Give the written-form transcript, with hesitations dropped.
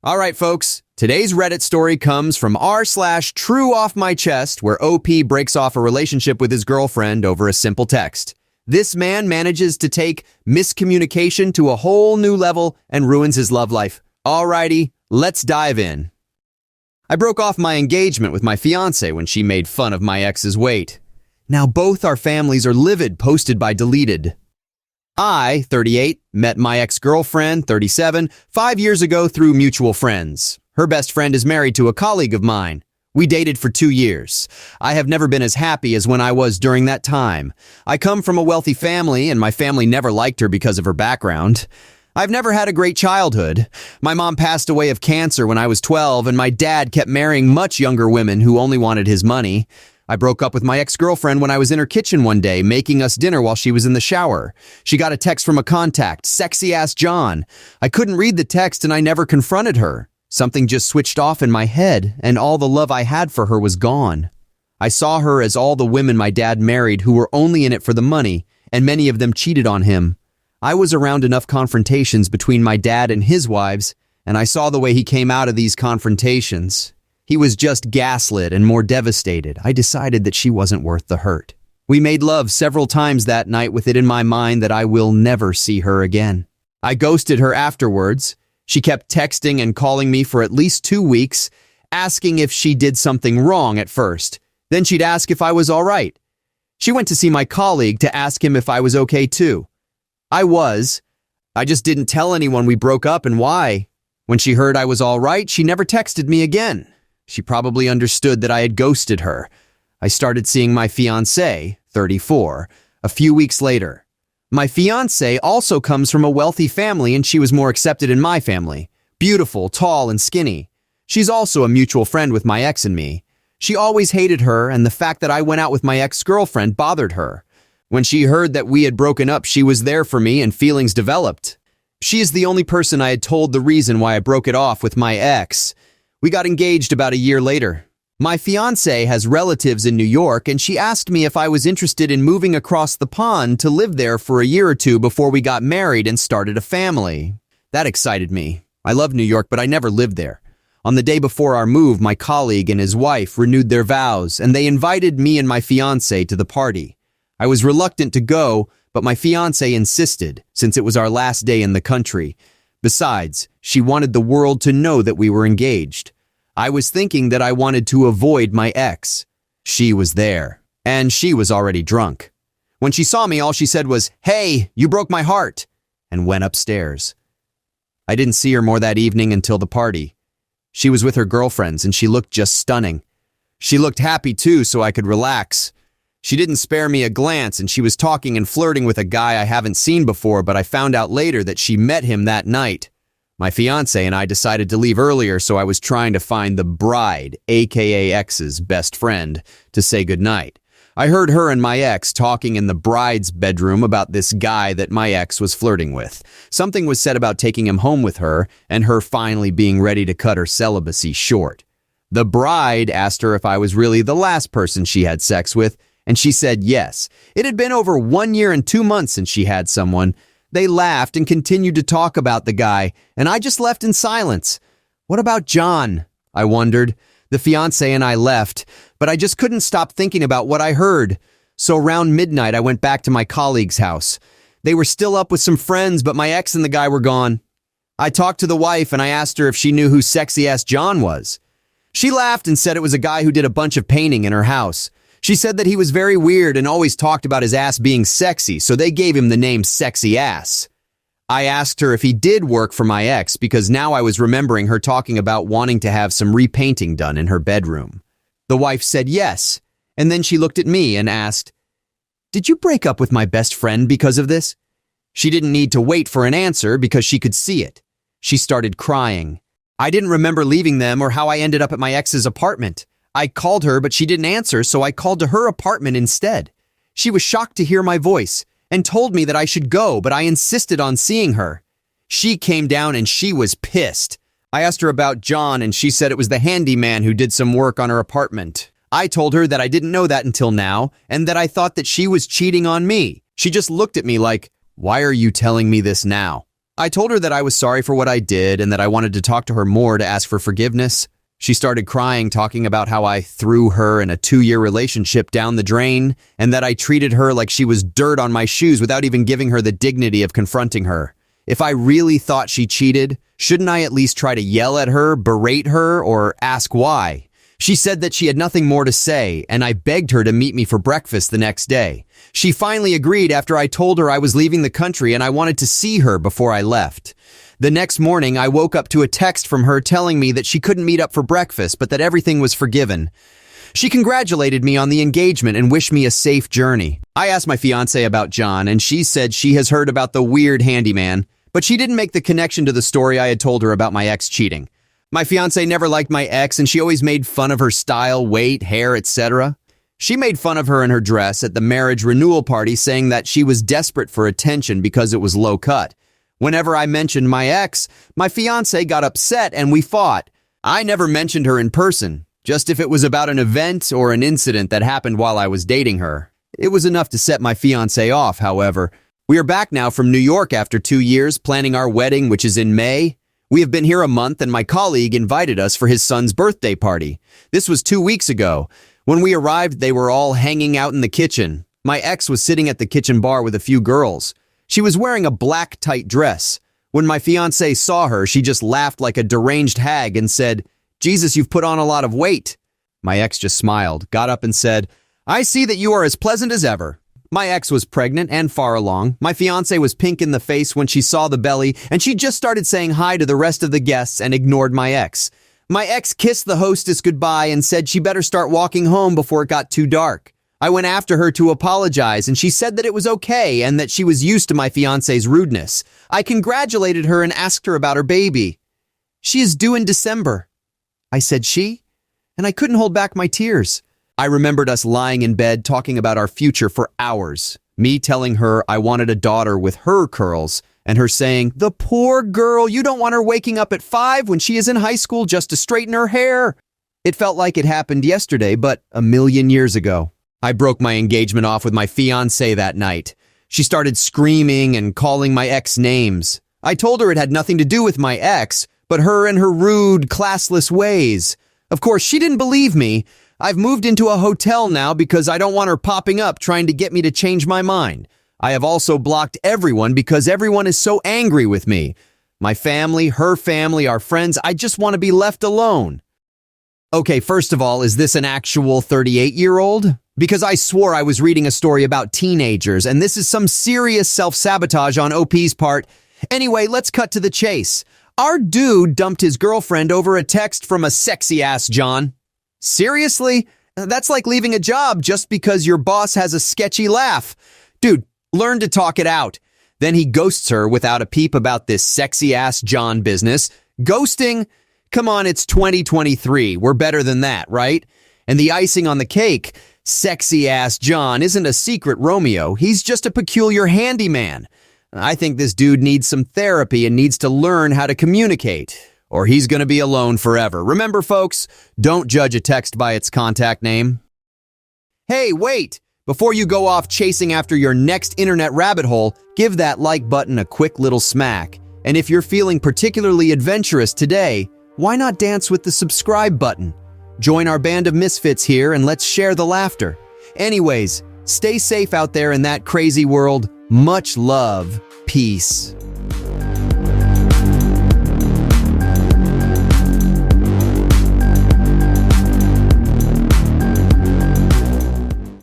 All right, folks. Today's Reddit story comes from r/TrueOffMyChest, where OP breaks off a relationship with his girlfriend over a simple text. This man manages to take miscommunication to a whole new level and ruins his love life. Alrighty, let's dive in. I broke off my engagement with my fiancée when she made fun of my ex's weight. Now both our families are livid, posted by deleted. I, 38, met my ex-girlfriend, 37, 5 years ago through mutual friends. Her best friend is married to a colleague of mine. We dated for 2 years. I have never been as happy as when I was during that time. I come from a wealthy family, and my family never liked her because of her background. I've never had a great childhood. My mom passed away of cancer when I was 12, and my dad kept marrying much younger women who only wanted his money. I broke up with my ex-girlfriend when I was in her kitchen one day, making us dinner while she was in the shower. She got a text from a contact, sexy-ass John. I couldn't read the text and I never confronted her. Something just switched off in my head, and all the love I had for her was gone. I saw her as all the women my dad married who were only in it for the money, and many of them cheated on him. I was around enough confrontations between my dad and his wives, and I saw the way he came out of these confrontations. He was just gaslit and more devastated. I decided that she wasn't worth the hurt. We made love several times that night with it in my mind that I will never see her again. I ghosted her afterwards. She kept texting and calling me for at least 2 weeks, asking if she did something wrong at first. Then she'd ask if I was all right. She went to see my colleague to ask him if I was okay too. I was. I just didn't tell anyone we broke up and why. When she heard I was all right, she never texted me again. She probably understood that I had ghosted her. I started seeing my fiancé, 34, a few weeks later. My fiancé also comes from a wealthy family and she was more accepted in my family. Beautiful, tall, and skinny. She's also a mutual friend with my ex and me. She always hated her, and the fact that I went out with my ex-girlfriend bothered her. When she heard that we had broken up, she was there for me and feelings developed. She is the only person I had told the reason why I broke it off with my ex. We got engaged about a year later. My fiancé has relatives in New York, and she asked me if I was interested in moving across the pond to live there for a year or two before we got married and started a family. That excited me. I love New York, but I never lived there. On the day before our move, my colleague and his wife renewed their vows, and they invited me and my fiancé to the party. I was reluctant to go, but my fiancé insisted, since it was our last day in the country. Besides, she wanted the world to know that we were engaged. I was thinking that I wanted to avoid my ex. She was there, and she was already drunk. When she saw me, all she said was, "Hey, you broke my heart," and went upstairs. I didn't see her more that evening until the party. She was with her girlfriends, and she looked just stunning. She looked happy too, so I could relax. She didn't spare me a glance, and she was talking and flirting with a guy I haven't seen before, but I found out later that she met him that night. My fiancé and I decided to leave earlier, so I was trying to find the bride, aka ex's best friend, to say goodnight. I heard her and my ex talking in the bride's bedroom about this guy that my ex was flirting with. Something was said about taking him home with her, and her finally being ready to cut her celibacy short. The bride asked her if I was really the last person she had sex with, and she said yes. It had been over 1 year and 2 months since she had someone. They laughed and continued to talk about the guy, and I just left in silence. What about John? I wondered. The fiancé and I left, but I just couldn't stop thinking about what I heard. So around midnight, I went back to my colleague's house. They were still up with some friends, but my ex and the guy were gone. I talked to the wife, and I asked her if she knew who sexy-ass John was. She laughed and said it was a guy who did a bunch of painting in her house. She said that he was very weird and always talked about his ass being sexy, so they gave him the name Sexy Ass. I asked her if he did work for my ex because now I was remembering her talking about wanting to have some repainting done in her bedroom. The wife said yes, and then she looked at me and asked, "Did you break up with my best friend because of this?" She didn't need to wait for an answer because she could see it. She started crying. I didn't remember leaving them or how I ended up at my ex's apartment. I called her, but she didn't answer, so I called to her apartment instead. She was shocked to hear my voice and told me that I should go, but I insisted on seeing her. She came down and she was pissed. I asked her about John, and she said it was the handyman who did some work on her apartment. I told her that I didn't know that until now, and that I thought that she was cheating on me. She just looked at me like, "Why are you telling me this now?" I told her that I was sorry for what I did and that I wanted to talk to her more to ask for forgiveness. She started crying, talking about how I threw her and a 2-year relationship down the drain and that I treated her like she was dirt on my shoes without even giving her the dignity of confronting her. If I really thought she cheated, shouldn't I at least try to yell at her, berate her, or ask why? She said that she had nothing more to say, and I begged her to meet me for breakfast the next day. She finally agreed after I told her I was leaving the country and I wanted to see her before I left. The next morning, I woke up to a text from her telling me that she couldn't meet up for breakfast, but that everything was forgiven. She congratulated me on the engagement and wished me a safe journey. I asked my fiancé about John, and she said she has heard about the weird handyman, but she didn't make the connection to the story I had told her about my ex cheating. My fiancé never liked my ex, and she always made fun of her style, weight, hair, etc. She made fun of her in her dress at the marriage renewal party, saying that she was desperate for attention because it was low cut. Whenever I mentioned my ex, my fiancé got upset and we fought. I never mentioned her in person, just if it was about an event or an incident that happened while I was dating her. It was enough to set my fiancé off, however. We are back now from New York after 2 years, planning our wedding, which is in May. We have been here a month, and my colleague invited us for his son's birthday party. This was 2 weeks ago. When we arrived, they were all hanging out in the kitchen. My ex was sitting at the kitchen bar with a few girls. She was wearing a black tight dress. When my fiancée saw her, she just laughed like a deranged hag and said, "Jesus, you've put on a lot of weight." My ex just smiled, got up and said, "I see that you are as pleasant as ever." My ex was pregnant and far along. My fiancée was pink in the face when she saw the belly, and she just started saying hi to the rest of the guests and ignored my ex. My ex kissed the hostess goodbye and said she better start walking home before it got too dark. I went after her to apologize, and she said that it was okay and that she was used to my fiancé's rudeness. I congratulated her and asked her about her baby. "She is due in December." I said, "She?" And I couldn't hold back my tears. I remembered us lying in bed talking about our future for hours. Me telling her I wanted a daughter with her curls, and her saying, "The poor girl, you don't want her waking up at 5 when she is in high school just to straighten her hair." It felt like it happened yesterday, but a million years ago. I broke my engagement off with my fiancée that night. She started screaming and calling my ex names. I told her it had nothing to do with my ex, but her and her rude, classless ways. Of course, she didn't believe me. I've moved into a hotel now because I don't want her popping up trying to get me to change my mind. I have also blocked everyone because everyone is so angry with me. My family, her family, our friends, I just want to be left alone. Okay, first of all, is this an actual 38-year-old? Because I swore I was reading a story about teenagers, and this is some serious self-sabotage on OP's part. Anyway, let's cut to the chase. Our dude dumped his girlfriend over a text from a sexy-ass John. Seriously? That's like leaving a job just because your boss has a sketchy laugh. Dude, learn to talk it out. Then he ghosts her without a peep about this sexy-ass John business. Ghosting? Come on, it's 2023. We're better than that, right? And the icing on the cake, sexy-ass John isn't a secret Romeo. He's just a peculiar handyman. I think this dude needs some therapy and needs to learn how to communicate, or he's going to be alone forever. Remember, folks, don't judge a text by its contact name. Hey, wait! Before you go off chasing after your next internet rabbit hole, give that like button a quick little smack. And if you're feeling particularly adventurous today, why not dance with the subscribe button? Join our band of misfits here and let's share the laughter. Anyways, stay safe out there in that crazy world. Much love. Peace.